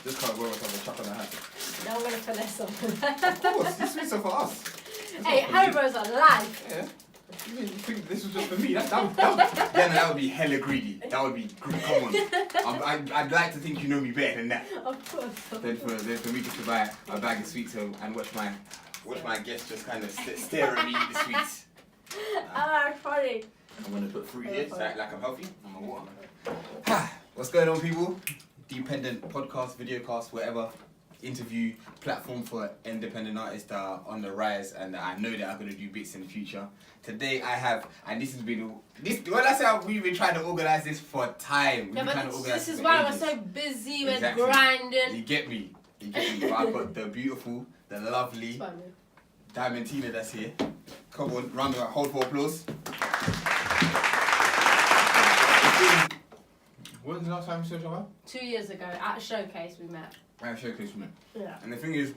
Just can't wear myself a chuck on the hat. Now I'm gonna finesse some. Of course, these sweets are for us. Hey, Haribo's are live. Yeah. You think this was just for me? That would be hella greedy. That would be greedy. Come on. I'd like to think you know me better than that. Of course. Than for me just to buy a bag of sweets and watch my guests just kind of stare at me eat the sweets. Funny. I'm gonna put fruit here, so like I'm healthy. I'm a water. What's going on, people? DeePendent Podcast, videocast, whatever. Interview platform for independent artists that are on the rise and that I know that are going to do bits in the future. Today I have, and this has been, when I say we've been trying to organise this for time. Yeah, but this is why we're so busy, we're grinding. You get me. But I've got the beautiful, the lovely Diamantina that's here. Come on, round of hold for applause. When was the last time we saw each other? 2 years ago, at a showcase we met. At a showcase we met. Yeah. And the thing is,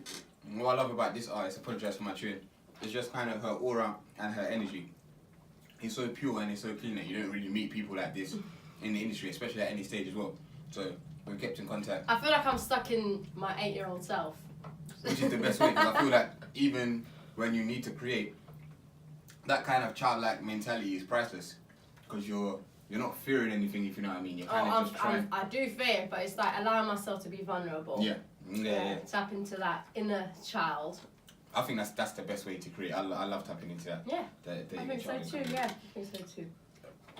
what I love about this artist, apologise for my tune, it's just kind of her aura and her energy. It's so pure and it's so clean that you don't really meet people like this in the industry, especially at any stage as well. So we've kept in contact. I feel like I'm stuck in my 8-year-old self. Which is the best way, because I feel like even when you need to create, that kind of childlike mentality is priceless. Because you're not fearing anything, if you know what I mean. You're kind of just trying. I do fear, but it's like allowing myself to be vulnerable. Yeah. Tap into that inner child. I think that's the best way to create. I love tapping into that. Yeah. The I think so too. Yeah, I think so too.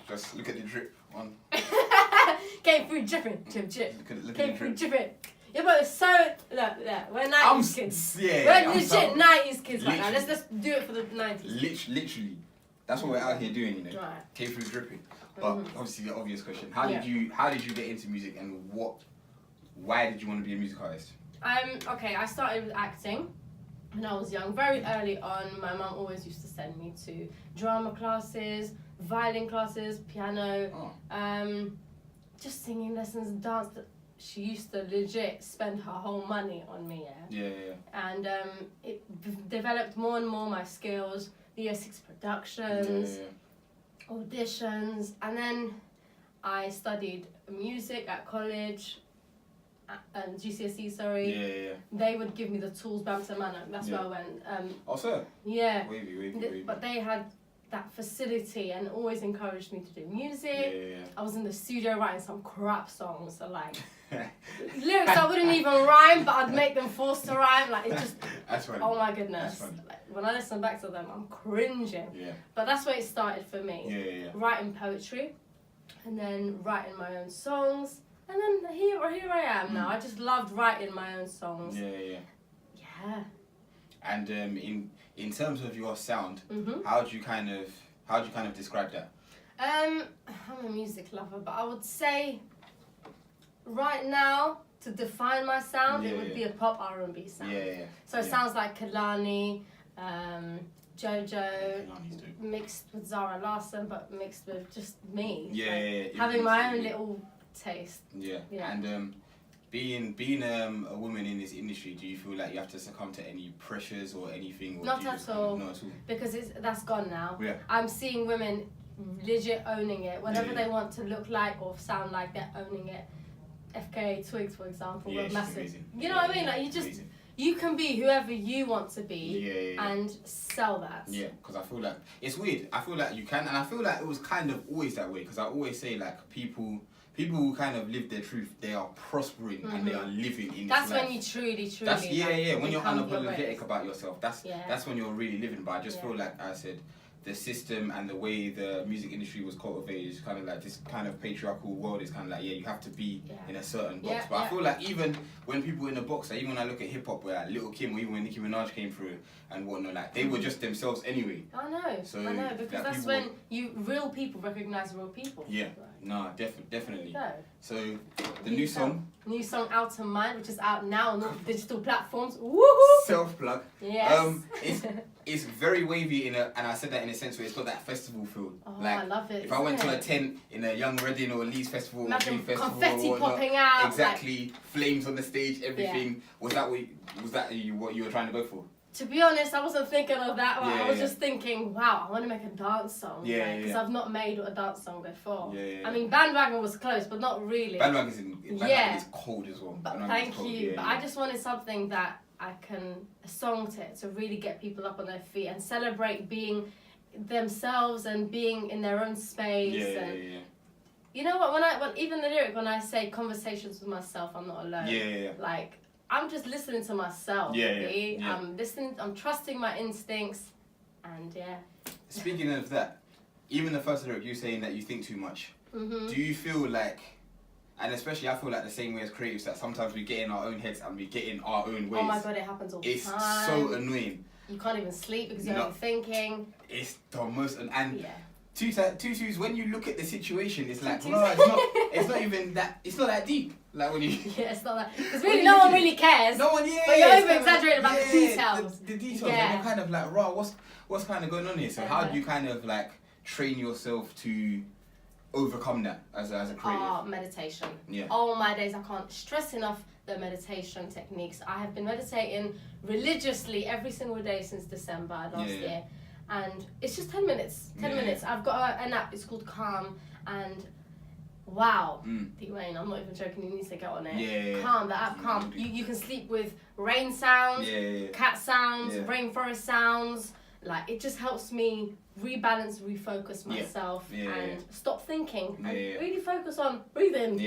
Just look at the drip on. Came through dripping, drip. Look Came at the through drip. dripping. Yeah, but it's so look. We're 90s kids. Yeah. We're legit 90s kids right now. Let's do it for the 90s. Literally. That's what we're out here doing, you know. Right. Came through dripping. But obviously the obvious question: How did you get into music, and why did you want to be a music artist? Okay, I started with acting when I was young. Very early on, my mum always used to send me to drama classes, violin classes, piano, just singing lessons, dance. She used to legit spend her whole money on me. Yeah. And it developed more and more my skills. The Year 6 productions. Auditions, and then I studied music at college and GCSE. Yeah. They would give me the tools, Bampton Manor. That's where I went. Also. Yeah. Wavy. But they had that facility and always encouraged me to do music. Yeah. I was in the studio writing some crap songs, so like lyrics I wouldn't even rhyme, but I'd make them forced to rhyme. Like it just. That's funny. Oh my goodness! Like, when I listen back to them, I'm cringing. Yeah. But that's where it started for me. Yeah. Writing poetry, and then writing my own songs, and then here I am now. I just loved writing my own songs. Yeah. Yeah. And in terms of your sound, Mhm. how do you kind of describe that? I'm a music lover, but I would say right now to define my sound, it would be a pop R&B sound. Yeah. So it sounds like Kalani, Jojo, mixed with Zara Larsson, but mixed with just me. Yeah. Having my own little taste. Yeah. And being a woman in this industry, do you feel like you have to succumb to any pressures or anything? Or Not at all. Not at all. Because that's gone now. Yeah. I'm seeing women legit owning it. Whatever they want to look like or sound like, they're owning it. FKA Twigs, for example, were massive. Amazing. You know what I mean? Like you can be whoever you want to be and sell that. Yeah, because I feel like it's weird. I feel like you can, and I feel like it was kind of always that way. Because I always say like people who kind of live their truth, they are prospering and they are living in. That's this life. when you truly. That's like, when you're unapologetic about yourself. That's when you're really living. But I just feel like I said, the system and the way the music industry was cultivated is kind of like this kind of patriarchal world is kind of like, you have to be in a certain box. But I feel like even when people in the box, like even when I look at hip hop, where like Lil' Kim or even when Nicki Minaj came through and whatnot, like they were just themselves anyway. I know, because that's when real people recognize real people. Yeah, no, definitely. So the new song Out of Mind, which is out now on all digital platforms. Woohoo! Self-plug. Yes. It's very wavy and I said that in a sense where it's got that festival feel. Oh, like, I love it. If I went to a tent in a Young Reading or Leeds Festival or Dream Festival confetti or whatnot, popping out. exactly, flames on the stage, everything. Was that what you were trying to go for? To be honest, I wasn't thinking of that. I was just thinking, wow, I want to make a dance song. Because I've not made a dance song before. I mean, Bandwagon was close, but not really. Bandwagon is cold as well. But thank you. But I just wanted something that I can, a song to really get people up on their feet and celebrate being themselves and being in their own space. You know what? When even the lyric, when I say conversations with myself, I'm not alone. Like, I'm just listening to myself. I'm listening. I'm trusting my instincts, and Speaking of that, even the first lyric, you saying that you think too much. Do you feel like, and especially I feel like the same way as creatives, that sometimes we get in our own heads and we get in our own ways. Oh my god, it happens all the time. It's so annoying. You can't even sleep because you're overthinking. It's the most and. Two twos. When you look at the situation, it's like, no, it's not even that. It's not that deep. Like when you. It's not that. Because really, no one really cares. No one, But you're over exaggerating about the details. The details. And you're kind of like, raw. What's kind of going on here? So how do you kind of like train yourself to overcome that as a creative? Meditation. All my days, I can't stress enough the meditation techniques. I have been meditating religiously every single day since December last year. And it's just 10 minutes. 10 minutes. I've got an app, it's called Calm. And wow, Wayne, I'm not even joking, you need to get on it. Calm, the app Calm. You can sleep with rain sounds, cat sounds, rainforest sounds. Like, it just helps me rebalance, refocus myself and stop thinking. And really focus on breathing.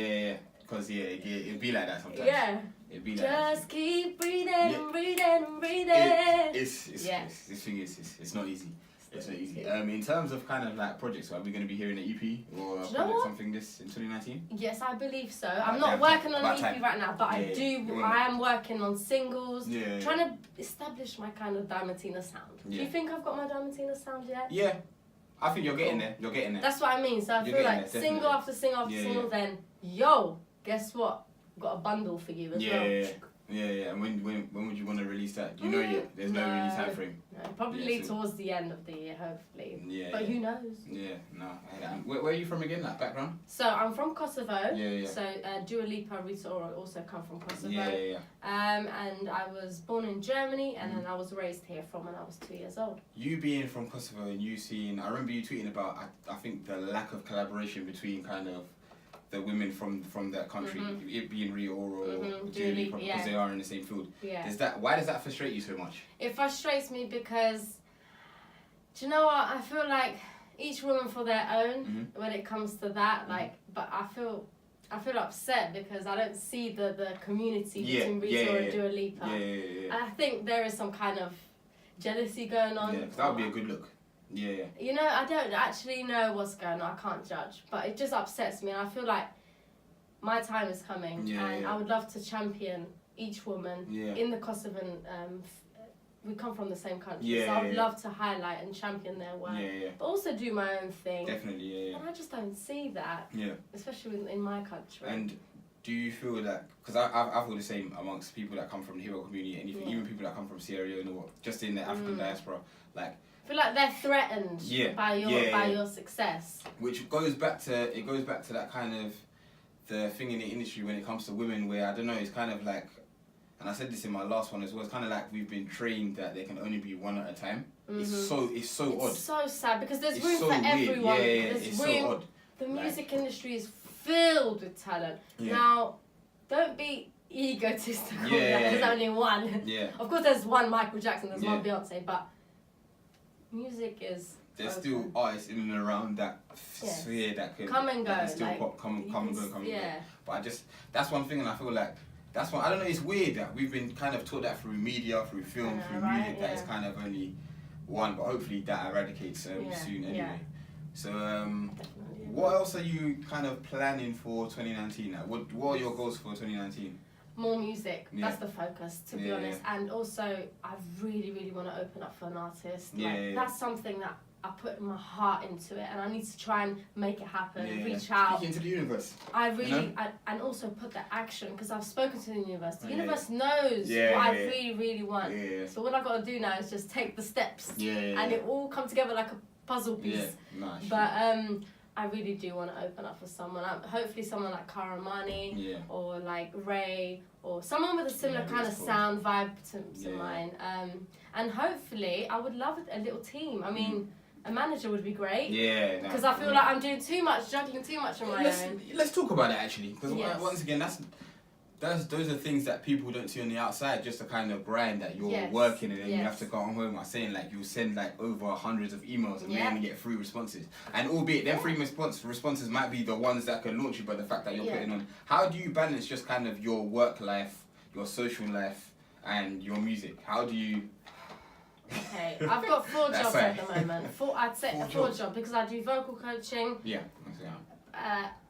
Because it'd be like that sometimes. It'd be like just keep breathing, breathing. This thing is, it's not easy. It's not easy. In terms of kind of like projects, are we going to be hearing an EP or something this in 2019? Yes, I believe so. I'm not working on an EP right now, but I am working on singles, trying to establish my kind of Diamantina sound. Do you think I've got my Diamantina sound yet? Yeah. I think you're getting there. You're getting there. That's what I mean. So I feel like single after single after single, then, guess what? I've got a bundle for you as well. And when would you want to release that? Do you know yet? There's no release time frame. No, probably towards the end of the year, hopefully. But who knows? Where are you from again? Like background? So I'm from Kosovo. So Dua Lipa, Rita Ora also come from Kosovo. And I was born in Germany, and then I was raised here from when I was 2 years old. You being from Kosovo and you seeing, I remember you tweeting about I think the lack of collaboration between kind of the women from that country, it being Rio or Dua Lipa, because they are in the same field. Why does that frustrate you so much? It frustrates me because, do you know what? I feel like each woman for their own when it comes to that. Like, but I feel upset because I don't see the community between Rita and Dua Lipa. I think there is some kind of jealousy going on. Because that would be a good look. You know, I don't actually know what's going on. I can't judge, but it just upsets me, and I feel like my time is coming, and I would love to champion each woman in the Kosovan. We come from the same country, so I would love to highlight and champion their work, but also do my own thing. Definitely, And I just don't see that, especially in my country. And do you feel that, because I feel the same amongst people that come from the Hero community, and even people that come from Sierra Leone or just in the African diaspora, like. I feel like they're threatened by your success. Which goes back to that kind of the thing in the industry when it comes to women, where I don't know, it's kind of like, and I said this in my last one as well, it's kind of like we've been trained that there can only be one at a time. It's so odd. It's so sad because there's room for everyone. It's so odd. The music industry is filled with talent. Now, don't be egotistical. There's only one. Of course, there's one Michael Jackson, there's one Beyonce, but music is. There's still artists in and around that sphere that can come and go. That still come and go. But that's one thing, and I feel like that's one. I don't know. It's weird that we've been kind of taught that through media, through film, through music. That it's kind of only one, but hopefully that eradicates soon anyway. So what else are you kind of planning for 2019? Like, what are your goals for 2019? More music, that's the focus, to be honest. And also, I really, really want to open up for an artist. That's something that I put my heart into it, and I need to try and make it happen, reach out. Speak into the universe. I really, and also put the action, because I've spoken to the universe. The universe knows what I really, really want. So what I've got to do now is just take the steps, and it all come together like a puzzle piece. Nice. But I really do want to open up for someone. Hopefully someone like Karamani or like Ray or someone with a similar kind of sound vibe to mine. And hopefully I would love a little team. I mean, a manager would be great. Yeah. Because I feel like I'm doing too much, juggling too much on my own. Let's talk about that actually. Because once again, those are things that people don't see on the outside, just a kind of grind that you're working and then you have to go home. I'm saying like you'll send like over hundreds of emails and then get 3 responses. And albeit them 3 responses might be the ones that can launch you, but the fact that you're putting on. How do you balance just kind of your work life, your social life and your music? How do you... Okay, I've got 4 jobs at the moment. I'd say 4 jobs because I do vocal coaching. Yeah.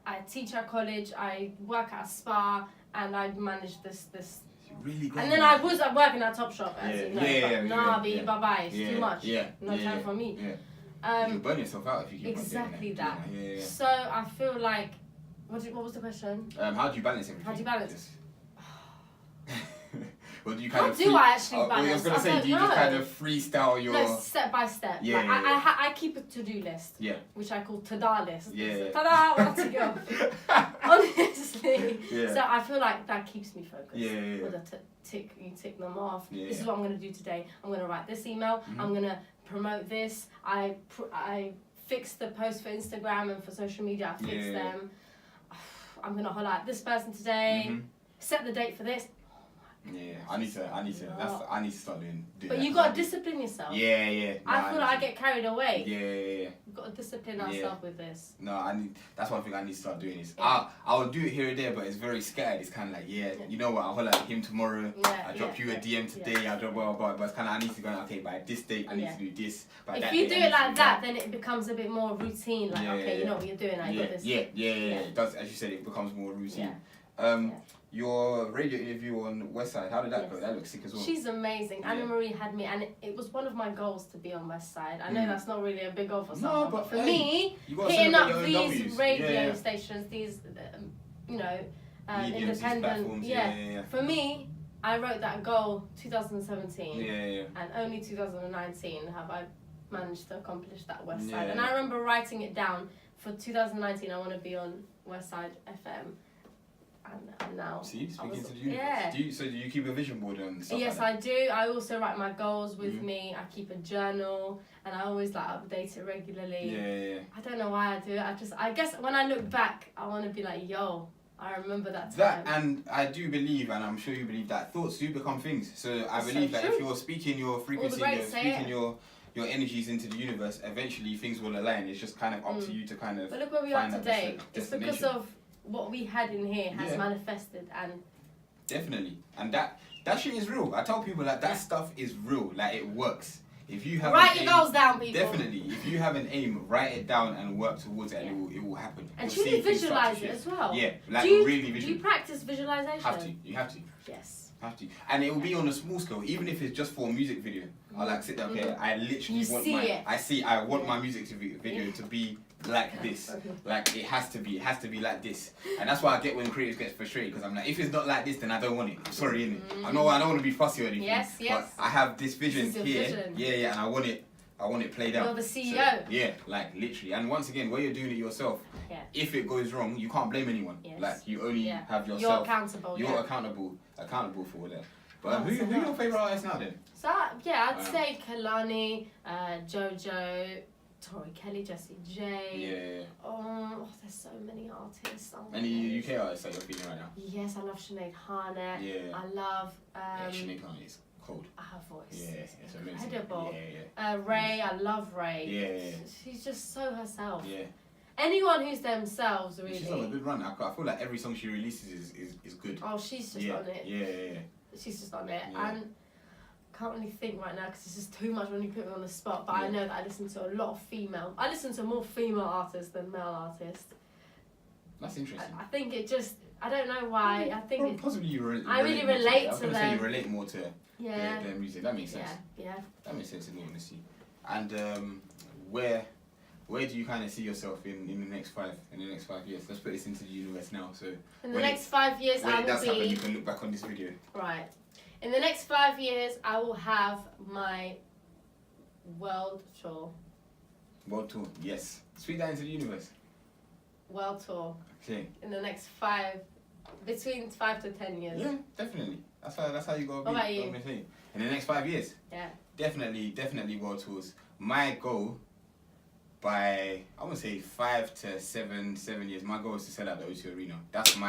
I teach at college, I work at a spa, and I manage this. Really great. And then I was working at Topshop, as you know. Bye-bye, it's too much. No time for me. You'll burn yourself out if you keep exactly on doing that. So I feel like, what was the question? How do you balance everything? How do you balance? Or do you kind of I actually balance? I was going to say, do you just kind of freestyle your... No, step by step. I keep a to-do list, which I call ta-da list. Ta-da, what to go. Honestly. So I feel like that keeps me focused. You tick them off. This is what I'm going to do today. I'm going to write this email. I'm going to promote this. I fix the post for Instagram and for social media. I fix them. I'm going to holler at this person today. Set the date for this. I need to start doing but you got to discipline yourself. I feel like I get carried away. We've got to discipline ourselves with this. That's one thing I need to start doing is I'll do it here and there, but it's very scattered. It's kind of like you know what, I'll holler at him tomorrow. I drop you a DM today. I drop but it's kind of I need to go okay by this date I need to do this. If you do it like that, then it becomes a bit more routine. Like okay, you know what you're doing. I got this. It does, as you said, it becomes more routine. Your radio interview on Westside, how did that go? That looks sick as well. She's amazing. Anna Marie had me, and it was one of my goals to be on Westside. I know that's not really a big goal for someone, but for me, hitting up these radio stations, these, independent, for me, I wrote that goal 2017, and only 2019 have I managed to accomplish that Westside. And I remember writing it down for 2019. I want to be on Westside FM. And now speaking to the universe. Do you keep a vision board on stuff? Yes, I do. I also write my goals with me. I keep a journal and I always update it regularly. I don't know why I do it. I guess when I look back, I want to be like, yo, I remember that time. And I do believe, and I'm sure you believe that thoughts do become things. So I believe that if you're speaking your frequency, you're speaking your energies into the universe, eventually things will align. It's just kind of up to you to kind of. But look where we are today. It's because of what we had in here has manifested and definitely, and that shit is real. I tell people that stuff is real, like it works. If you have write your goals down, people. Definitely, if you have an aim, write it down and work towards it, and it will happen. And truly visualize it as well. Really visualize. Do you practice visualization? You have to. Yes. Have to, and it will be on a small scale, even if it's just for a music video. I'll sit there. Okay, I literally I want my music video to be like this. Like it has to be like this. And that's why I get when creators get frustrated, because I'm like, if it's not like this, then I don't want it. I'm sorry, innit? I don't want to be fussy or anything. Yes. But I have this vision here. Yeah, and I want it played out. You're the CEO. So, like literally. And once again, where you're doing it yourself, if it goes wrong, you can't blame anyone. Yes. Like you only have yourself. You're accountable. You're accountable for that. But who are your favourite artists now then? So I'd say Kalani, Jojo, Tori Kelly, Jessie J. There's so many artists. Any UK artists that you're feeling right now? Yes, I love Sinead Harnett. I love Sinead Harnett is cold. Her voice. It's amazing. Incredible. Ray, I love Ray. She's just so herself. Anyone who's themselves, really. She's on a good run. I feel like every song she releases is good. Oh, she's just on it. She's just on it. And can't really think right now because it's just too much when you put me on the spot. But I know that I listen to a lot of I listen to more female artists than male artists. That's interesting. I think it just, I don't know why. I think possibly I really relate to them. I was going to say you relate more to their music. That makes sense. Yeah. That makes sense in all honesty. And where do you kind of see yourself in the next 5 years? Let's put this into the universe now. So in the next 5 years, I will be. Happen, you can look back on this video. Right. In the next 5 years, I will have my world tour. World tour, yes. Speak that into the universe. world tour. Okay. In the next between 5 to 10 years. Yeah, definitely. That's how you gotta be. What about you? In the next 5 years. Yeah. Definitely world tours. My goal, by I want to say 5 to 7 years, my goal is to sell out the O2 Arena. That's when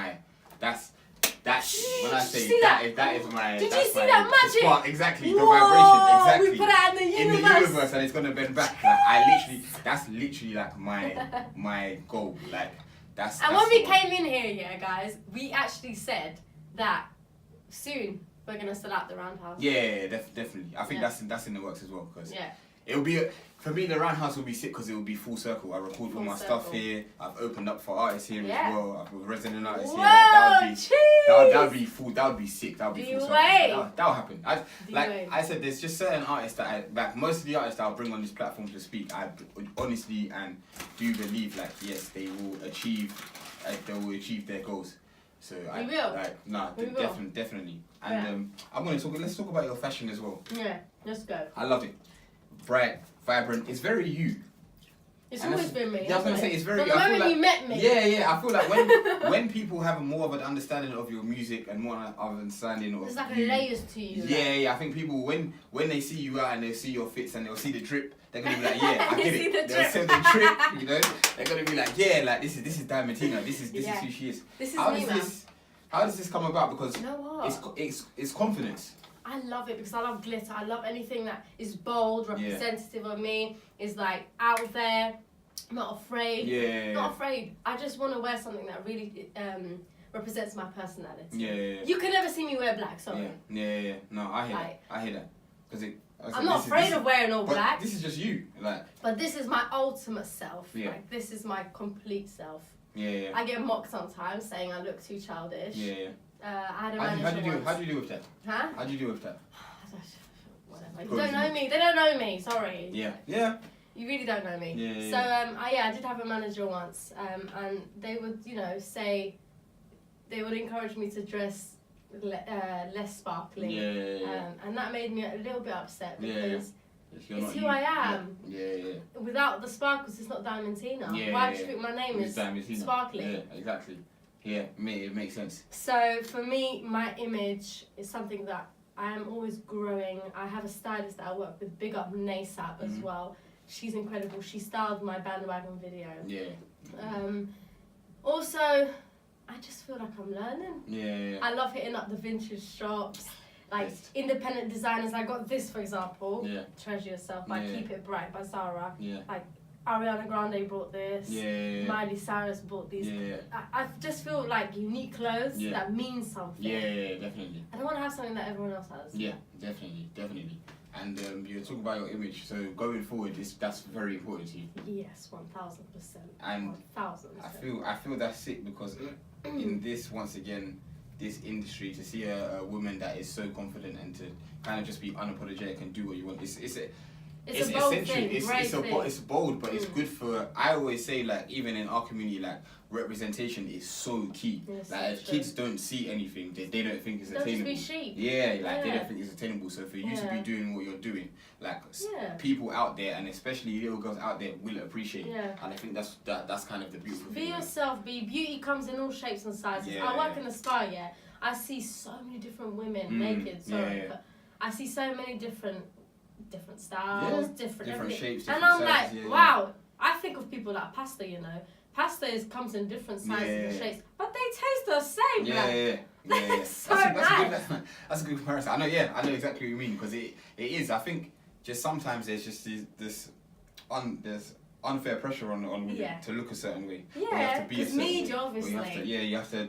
I say that is my. Did you see that magic? Spark, exactly. Whoa, the vibration, exactly. We put it out in the universe. In the universe, and it's gonna bend back. Like, that's literally like my goal. Like that's. And when we came in here, yeah, guys, we actually said that soon we're gonna sell out the Roundhouse. Yeah, definitely. I think that's in the works as well, because yeah. It'll be for me. The Roundhouse will be sick because it will be full circle. I record all my stuff here. I've opened up for artists here as well. I've got resident artists here. That would be full. That would be sick. That would be full circle. That'll happen. I said, there's just certain artists that most of the artists that I'll bring on this platform to speak, I honestly and do believe yes, they will achieve their goals. So definitely. And let's talk about your fashion as well. Yeah, let's go. I love it. Bright, vibrant. It's very you. It's always been me. Yeah, I was gonna say it's very. From the moment you met me. Yeah. I feel like when people have more of an understanding of your music and more of an understanding of. There's like layers to you. Yeah. I think people when they see you out and they see your fits and they'll see the drip, they're gonna be like, yeah, I get it. They'll see the drip, you know. They're gonna be like, yeah, like this is Diamantina. This is who she is. This is me, man. How does this come about? Because you know what? It's confidence. I love it because I love glitter. I love anything that is bold, representative of me, is like out there, not afraid. Yeah. Not afraid. I just want to wear something that really represents my personality. Yeah. You can never see me wear black, sorry. Yeah. No, I hear that. Because I'm not afraid of wearing all black. This is just you, But this is my ultimate self. Yeah. Like this is my complete self. Yeah. I get mocked sometimes saying I look too childish. Yeah. I had a manager How do you deal with that? Huh? How do you deal with that? Whatever. You don't know me. They don't know me. Sorry. Yeah. You really don't know me. Yeah. So I did have a manager once, and they would say they would encourage me to dress less sparkly. Yeah. And that made me a little bit upset because it's who you. I am. Yeah. Without the sparkles, it's not Diamantina. Yeah. Why do you think my name is Sparkly? Yeah, exactly. Yeah, it makes sense. So for me, my image is something that I am always growing. I have a stylist that I work with, big up Naysap as well. She's incredible. She styled my Bandwagon video. Yeah. Also, I just feel like I'm learning. Yeah. I love hitting up the vintage shops, like independent designers. I got this, for example. Yeah. Treasure Yourself by Keep It Bright by Zara. Yeah. Like Ariana Grande bought this. Yeah. Miley Cyrus bought these. Yeah. I just feel like unique clothes that mean something. Yeah, definitely. I don't want to have something that everyone else has. Yeah, definitely. And you talk about your image, so going forward, that's very important to you. Yes, 1000%. And 1000%. I feel that's sick because in this, once again, this industry, to see a woman that is so confident and to kind of just be unapologetic and do what you want, it's a bold thing. It's bold, but it's good for. I always say, even in our community, representation is so key. Yes, if kids don't see anything, they don't think it's attainable. They'll just be sheep. They don't think it's attainable. So for you to be doing what you're doing, people out there, and especially little girls out there, will appreciate. Yeah. And I think that's kind of the beautiful thing. Be yourself. Beauty comes in all shapes and sizes. I work in a spa. I see so many different women naked. But I see so many different styles, different shapes, and I'm like, wow. I think of people like pasta. Pasta comes in different sizes and shapes, but they taste the same. Yeah. So nice. That's a good comparison. I know exactly what you mean because it is. I think just sometimes there's just there's unfair pressure on women to look a certain way. Yeah, because media obviously. You have to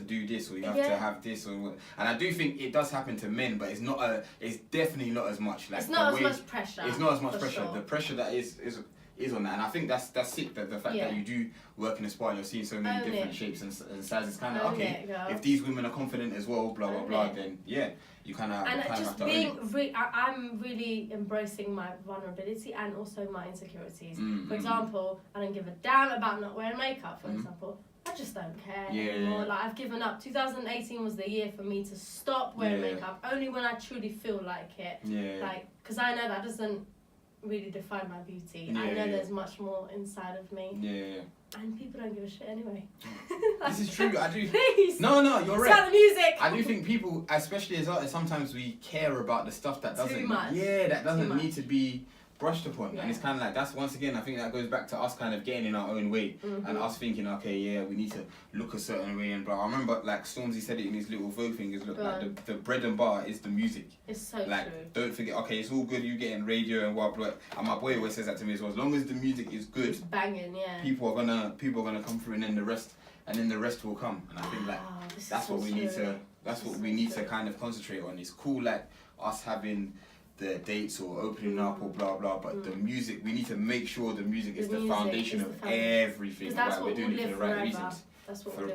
do this, or you have to have this, and I do think it does happen to men, but it's definitely not as much. It's not as much pressure. It's not as much pressure. Sure. The pressure that is on that, and I think that's sick. That the fact that you do work in a spa and you're seeing so many different shapes and sizes, kind of if these women are confident as well, blah blah blah, then you kind of just being I'm really embracing my vulnerability and also my insecurities. For example, I don't give a damn about not wearing makeup. For example, I just don't care anymore. Like I've given up. 2018 was the year for me to stop wearing makeup. Only when I truly feel like it. Because I know that doesn't really define my beauty. I know there's much more inside of me. And people don't give a shit anyway. This is true. I do. Please. No, you're right. Start the music. I do think people, especially as artists, sometimes we care about the stuff that doesn't. Too much. Yeah, that doesn't need to be brushed upon. Yeah. And it's kind of like, that's once again, I think that goes back to us kind of getting in our own way and us thinking, okay, yeah, we need to look a certain way and blah. I remember like Stormzy said it in his little Vogue thing, is look, like the bread and bar is the music. It's so like, true. Don't forget, okay, it's all good, you getting radio and blah blah. And my boy always says that to me as well. As long as the music is good, it's banging, yeah. People are gonna come through, and then the rest will come. And I think like that's what we need to kind of concentrate on. It's cool like us having the dates or opening up or blah blah, but the music, we need to make sure the music is the foundation of everything. That's we're doing it for the right reasons.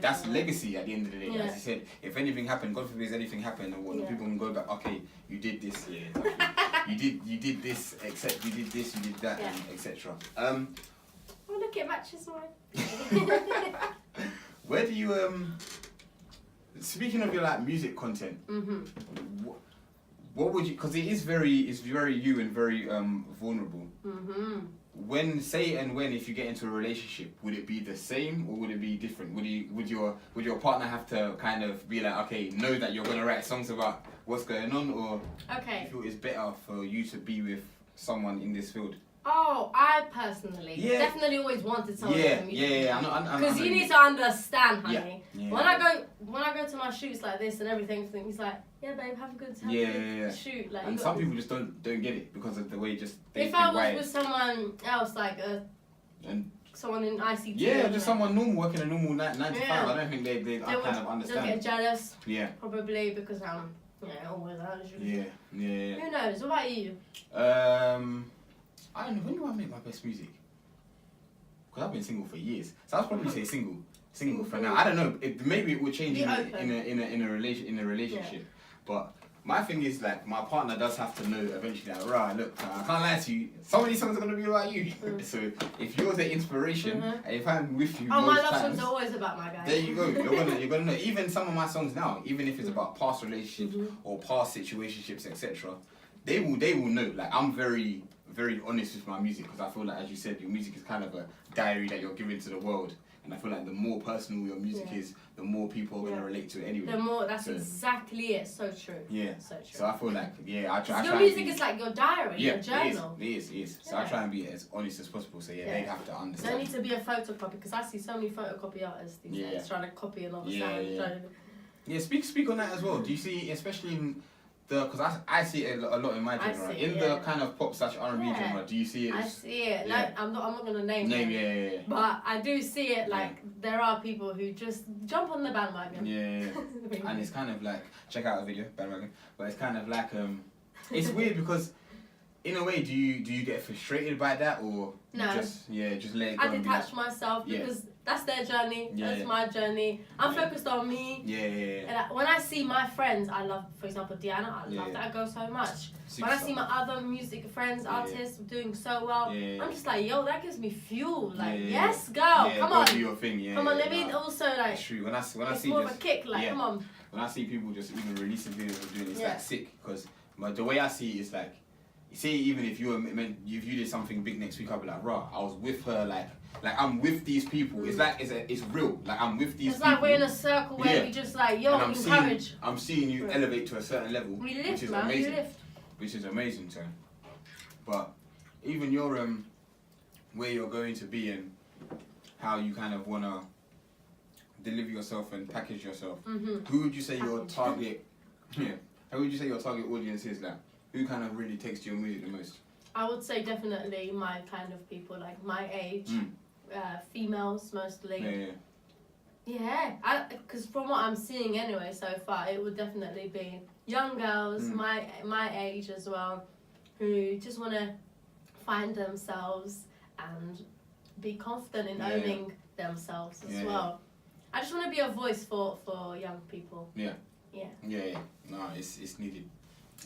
That's legacy at the end of the day. As you said, if anything happened, God forbid anything happened, or people can go back, okay, you did this, you did this, except you did this, you did that, and etc. Oh, look, it matches mine. Where do you speaking of your like music content, what would you? Because it's very you and very vulnerable. When if you get into a relationship, would it be the same or would it be different? Would your partner have to kind of be like, okay, know that you're gonna write songs about what's going on, or you feel it's better for you to be with someone in this field? Oh, I personally definitely always wanted someone in the music. Because you need to understand, honey. Yeah. When I go to my shoots like this and everything, he's like, yeah, babe, have a good time. Shoot. Like, and some people just don't get it because of the way if I was with someone else, like someone in ICT. Yeah, just someone normal working a normal 9 to 5. I don't think they kind of understand. They'll get jealous. Yeah. Probably because I'm always Yeah. Who knows? What about you? I don't know, when do I make my best music? Because I've been single for years, so I'll probably say single for now. I don't know. Maybe it will change in a relationship. But my thing is like my partner does have to know eventually that look, I can't lie to you. Some of these songs are gonna be about you. So if you're the inspiration, and if I'm with you, my love songs are always about my guy. There you go. You're gonna know. Even some of my songs now, even if it's about past relationships or past situationships, etc. They will know. Like I'm very honest with my music because I feel like, as you said, your music is kind of a diary that you're giving to the world, and I feel like the more personal your music is, the more people are gonna relate to it anyway. The more, exactly it. So true. Yeah. So true. So I feel like I try. Your music is like your diary, your journal. It is. So I try and be as honest as possible. So they have to understand. Don't need to be a photocopy because I see so many photocopy artists these days trying to copy another sound. Yeah. Speak on that as well. Do you see, especially in because I see it a lot in my genre, the kind of pop / R&B genre. Do you see it? I see it. No, I'm not gonna name them. But I do see it. Like there are people who just jump on the bandwagon. And it's kind of like, check out a video, bandwagon. But it's kind of like it's weird because in a way, do you get frustrated by that, or just let it go? I detach myself because that's their journey. That's my journey. I'm focused on me. And when I see my friends, I love, for example, Diana. I love that girl so much. When I see my other music friends, artists doing so well, I'm just like, yo, that gives me fuel. Like, yes, girl, come on. Do your thing. Come on, let me also like. It's true. When I see more of a kick. Like, come on. When I see people just even releasing videos of doing it, it's like sick. Because the way I see it is like, say even if you did something big next week, I'll be like, I was with her, like I'm with these people. It's like it's real. Like I'm with these people. It's like we're in a circle where we just like, yo, encourage. I'm seeing you elevate to a certain level, which is amazing. Which is amazing, so. But even your where you're going to be and how you kind of wanna deliver yourself and package yourself. Who would you say your target? Who would you say your target audience is like? Who kind of really takes to your music the most? I would say definitely my kind of people, like my age, females mostly. Yeah, because from what I'm seeing anyway so far, it would definitely be young girls, my age as well, who just want to find themselves and be confident in owning themselves as well. I just want to be a voice for young people. Yeah. No, it's needed.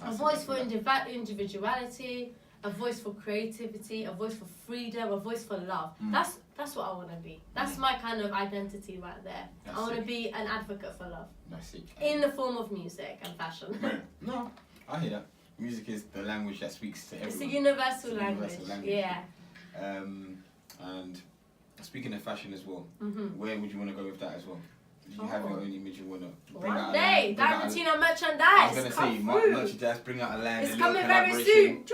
A voice for individuality, a voice for creativity, a voice for freedom, a voice for love. That's what I want to be. That's my kind of identity right there. I want to be an advocate for love. That's it. In the form of music and fashion. No, I hear that. Music is the language that speaks to everyone. It's a universal language. Yeah. And Speaking of fashion as well, where would you want to go with that as well? Do you have your own image you want to bring out? One day, Diamantina merchandise. I was going to say, merchandise, bring out a line. It's coming very soon.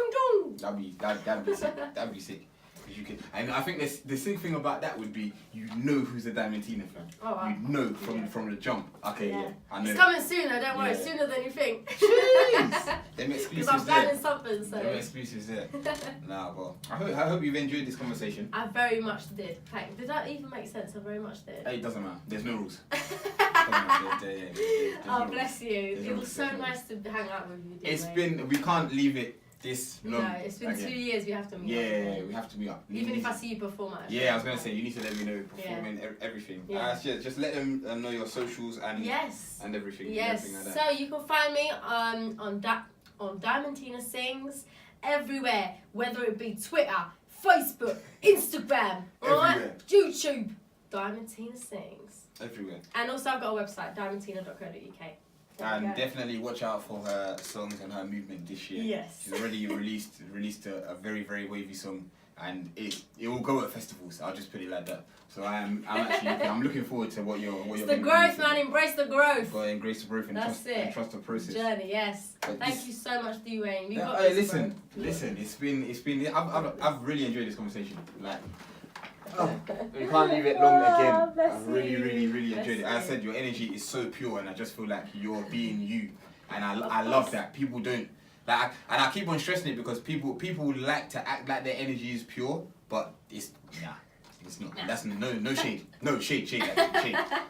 That'd be sick. That'd be sick. You can, and I think the sick thing about that would be you know who's a Diamantina fan. Oh, wow. You know from the jump. Okay, yeah. I know. It's coming sooner, don't worry, sooner than you think. Jeez! Them exclusives because I'm planning something, so. Them exclusives there. Nah, well, I hope you've enjoyed this conversation. I very much did. Like, did that even make sense? I very much did. Hey, it doesn't matter. There's no rules. Oh, bless you. It was so nice to hang out with you. We can't leave it this long. No, it's been 2 years. We have to meet up. Yeah, we have to meet up. Even if I see you perform at a show. Yeah, I was going to say, you need to let me know performing everything. Yeah. Just let them know your socials and everything. Yes. And everything like that. So you can find me on Diamantina Sings everywhere, whether it be Twitter, Facebook, Instagram, or YouTube. Diamantina Sings. Everywhere. And also I've got a website, diamantina.co.uk. And definitely watch out for her songs and her movement this year. Yes. She's already released a very, very wavy song, and it will go at festivals. I'll just put it like that. So I'm looking forward to what you're it's the growth, man. Embrace the growth. Well, embrace the growth and trust the process. Journey, yes. Thank you so much, Dwayne. Listen. It's been. I've really enjoyed this conversation. Like. We can't leave it long again. I really enjoyed it. As I said, your energy is so pure, and I just feel like you're being you, and I love that. People don't like, and I keep on stressing it because people like to act like their energy is pure, but it's not. That's no shade, shade.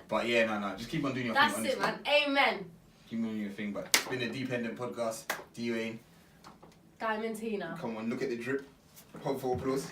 But yeah, no. Just keep on doing your thing. That's it, man. Amen. Keep on doing your thing. But it's been a DeePendent Podcast. Dwayne. Diamantina. Come on, look at the drip. Hope for applause.